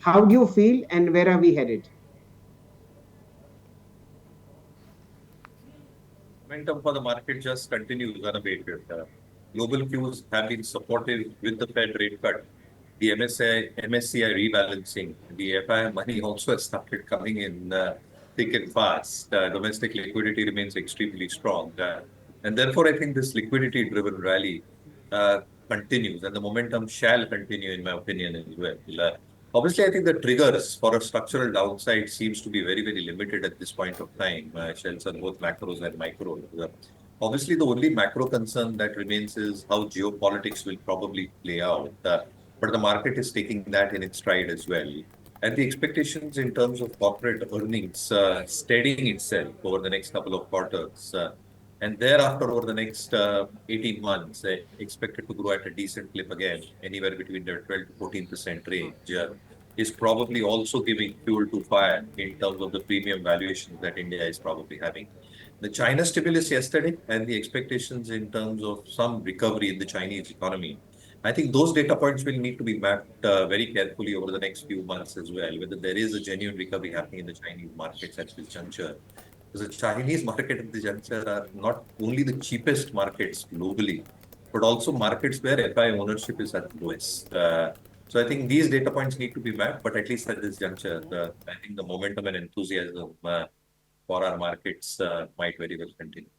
How do you feel and where are we headed? Momentum for the market just continues unabated. Global cues have been supportive with the Fed rate cut. The MSCI rebalancing, the FI money also has started coming in thick and fast. Domestic liquidity remains extremely strong. And therefore, I think this liquidity-driven rally uh, continues and the momentum shall continue, in my opinion, as well. Obviously, I think the triggers for a structural downside seems to be very, very limited at this point of time, Shells, on both macros and micros. Obviously, the only macro concern that remains is how geopolitics will probably play out. But the market is taking that in its stride as well. And the expectations in terms of corporate earnings steadying itself over the next couple of quarters. And thereafter, over the next 18 months, expected to grow at a decent clip again, anywhere between the 12 to 14% range, is probably also giving fuel to fire in terms of the premium valuations that India is probably having. The China stimulus yesterday and the expectations in terms of some recovery in the Chinese economy. I think those data points will need to be mapped very carefully over the next few months as well, whether there is a genuine recovery happening in the Chinese markets at this juncture. Because the Chinese market at this juncture are not only the cheapest markets globally, but also markets where FI ownership is at the lowest. So I think these data points need to be mapped, but at least at this juncture, I think the momentum and enthusiasm for our markets might very well continue.